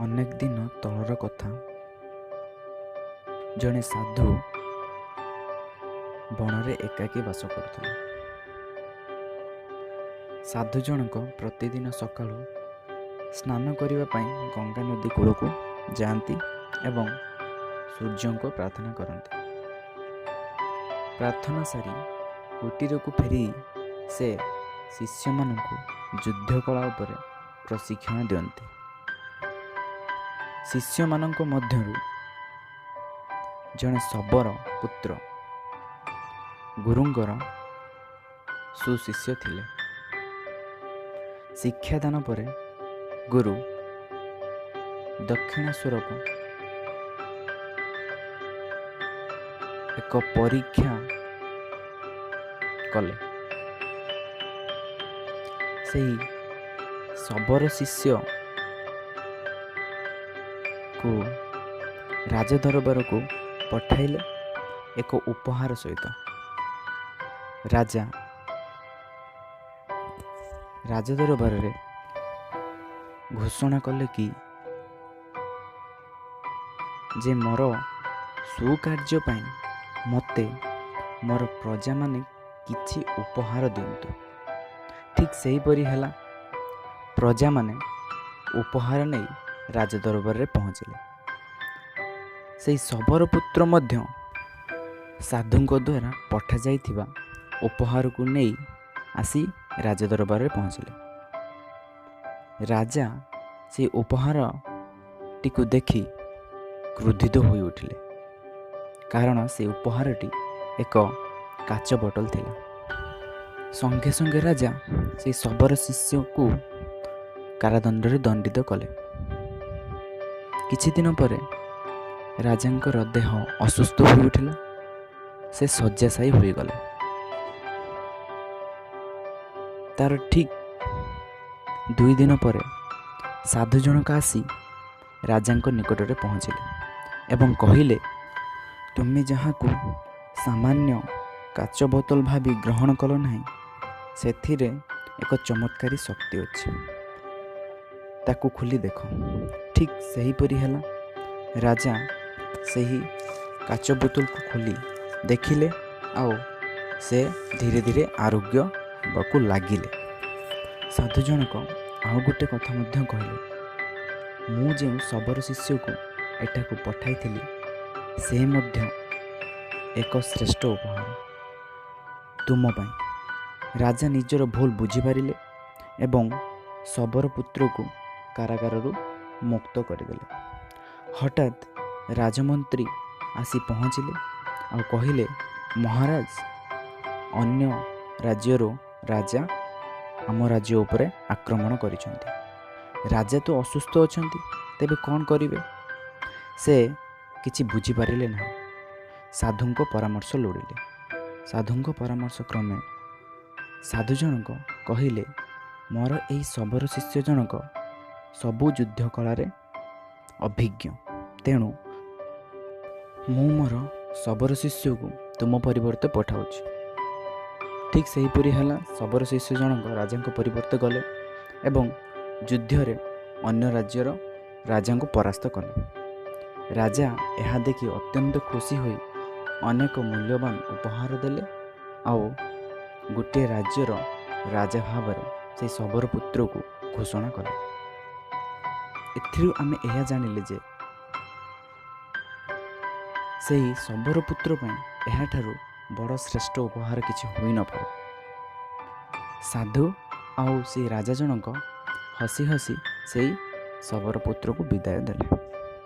ଅନେକ ଦିନ ତଳର କଥା। ଜଣେ ସାଧୁ ବଣରେ ଏକାକୀ ବାସ କରୁଥିଲେ। ସାଧୁ ଜଣକ ପ୍ରତିଦିନ ସକାଳୁ ସ୍ନାନ କରିବା ପାଇଁ ଗଙ୍ଗା ନଦୀ କୂଳକୁ ଯାଆନ୍ତି ଏବଂ ସୂର୍ଯ୍ୟଙ୍କୁ ପ୍ରାର୍ଥନା କରନ୍ତି। ପ୍ରାର୍ଥନା ସାରି କୁଟୀରକୁ ଫେରି ସେ ଶିଷ୍ୟମାନଙ୍କୁ ଯୁଦ୍ଧ କଳା ଉପରେ ପ୍ରଶିକ୍ଷଣ ଦିଅନ୍ତି। ଶିଷ୍ୟମାନଙ୍କ ମଧ୍ୟରୁ ଜଣେ ଶବର ପୁତ୍ର ଗୁରୁଙ୍କର ସୁଶିଷ୍ୟ ଥିଲେ। ଶିକ୍ଷାଦାନ ପରେ ଗୁରୁ ଦକ୍ଷିଣା ସ୍ୱରୂପ ଏକ ପରୀକ୍ଷା କଲେ। ସେହି ଶବର ଶିଷ୍ୟକୁ ରାଜଦରବାରକୁ ପଠାଇଲେ ଏକ ଉପହାର ସହିତ। ରାଜା ରାଜଦରବାରରେ ଘୋଷଣା କଲେ କି ଯେ ମୋର ସୁକାର୍ଯ୍ୟ ପାଇଁ ମୋତେ ମୋର ପ୍ରଜାମାନେ କିଛି ଉପହାର ଦିଅନ୍ତୁ। ଠିକ୍ ସେହିପରି ହେଲା। ପ୍ରଜାମାନେ ଉପହାର ନେଇ ରାଜଦରବାରରେ ପହଞ୍ଚିଲେ। ସେହି ଶବର ପୁତ୍ର ମଧ୍ୟ ସାଧୁଙ୍କ ଦ୍ୱାରା ପଠାଯାଇଥିବା ଉପହାରକୁ ନେଇ ଆସି ରାଜଦରବାରରେ ପହଞ୍ଚିଲେ। ରାଜା ସେହି ଉପହାରଟିକୁ ଦେଖି କ୍ରୋଧିତ ହୋଇ ଉଠିଲେ, କାରଣ ସେ ଉପହାରଟି ଏକ କାଚ ବୋତଲ ଥିଲା। ସଙ୍ଗେ ସଙ୍ଗେ ରାଜା ସେହି ଶବର ଶିଷ୍ୟକୁ କାରାଦଣ୍ଡରେ ଦଣ୍ଡିତ କଲେ। କିଛି ଦିନ ପରେ ରାଜାଙ୍କର ଦେହ ଅସୁସ୍ଥ ହୋଇ ଉଠିଲା। ସେ ଶଯ୍ୟାଶାୟୀ ହୋଇଗଲେ। ତାର ଠିକ୍ 2 ଦିନ ପରେ ସାଧୁ ଜଣକ ଆସି ରାଜାଙ୍କ ନିକଟରେ ପହଞ୍ଚିଲେ ଏବଂ କହିଲେ, ତୁମେ ଯାହାକୁ ସାମାନ୍ୟ କାଚ ବୋତଲ ଭାବି ଗ୍ରହଣ କଲ ନାହିଁ, ସେଥିରେ ଏକ ଚମତ୍କାରୀ ଶକ୍ତି ଅଛି। ତାକୁ ଖୋଲି ଦେଖ। ଠିକ୍ ସେହିପରି ହେଲା। ରାଜା ସେହି କାଚ ବୋତଲକୁ ଖୋଲି ଦେଖିଲେ ଆଉ ସେ ଧୀରେ ଧୀରେ ଆରୋଗ୍ୟ ହେବାକୁ ଲାଗିଲେ। ସାଧୁ ଜଣକ ଆଉ ଗୋଟେ କଥା ମଧ୍ୟ କହିଲେ, ମୁଁ ଯେଉଁ ଶବର ଶିଷ୍ୟକୁ ଏଠାକୁ ପଠାଇଥିଲି ସେ ମଧ୍ୟ ଏକ ଶ୍ରେଷ୍ଠ ଉପହାର ତୁମ ପାଇଁ। ରାଜା ନିଜର ଭୁଲ ବୁଝିପାରିଲେ ଏବଂ ଶବର ପୁତ୍ରକୁ କାରାଗାରରୁ ମୁକ୍ତ କରିଦେଲେ। ହଠାତ୍ ରାଜମନ୍ତ୍ରୀ ଆସି ପହଞ୍ଚିଲେ ଆଉ କହିଲେ, ମହାରାଜ, ଅନ୍ୟ ରାଜ୍ୟରୁ ରାଜା ଆମ ରାଜ୍ୟ ଉପରେ ଆକ୍ରମଣ କରିଛନ୍ତି। ରାଜା ତ ଅସୁସ୍ଥ ଅଛନ୍ତି, ତେବେ କ'ଣ କରିବେ? ସେ କିଛି ବୁଝିପାରିଲେ ନାହିଁ। ସାଧୁଙ୍କ ପରାମର୍ଶ ଲୋଡ଼ିଲେ। ସାଧୁଙ୍କ ପରାମର୍ଶ କ୍ରମେ ସାଧୁ ଜଣକ କହିଲେ, ମୋର ଏହି ଶବର ଶିଷ୍ୟ ଜଣକ ସବୁ ଯୁଦ୍ଧ କଳାରେ ଅଭିଜ୍ଞ, ତେଣୁ ମୁଁ ମୋର ଶବର ଶିଷ୍ୟକୁ ତୁମ ପରିବର୍ତ୍ତେ ପଠାଉଛି। ଠିକ୍ ସେହିପରି ହେଲା। ଶବର ଶିଷ୍ୟ ଜଣକ ରାଜାଙ୍କ ପରିବର୍ତ୍ତେ ଗଲେ ଏବଂ ଯୁଦ୍ଧରେ ଅନ୍ୟ ରାଜ୍ୟର ରାଜାଙ୍କୁ ପରାସ୍ତ କଲେ। ରାଜା ଏହା ଦେଖି ଅତ୍ୟନ୍ତ ଖୁସି ହୋଇ ଅନେକ ମୂଲ୍ୟବାନ ଉପହାର ଦେଲେ ଆଉ ଗୋଟିଏ ରାଜ୍ୟର ରାଜା ଭାବରେ ସେହି ଶବର ପୁତ୍ରକୁ ଘୋଷଣା କଲେ। ଏଥିରୁ ଆମେ ଏହା ଜାଣିଲେ ଯେ ସେହି ଶବର ପୁତ୍ର ପାଇଁ ଏହାଠାରୁ ବଡ଼ ଶ୍ରେଷ୍ଠ ଉପହାର କିଛି ହୋଇନପାରେ। ସାଧୁ ଆଉ ସେହି ରାଜା ଜଣକ ହସି ହସି ସେହି ଶବର ପୁତ୍ରକୁ ବିଦାୟ ଦେଲେ।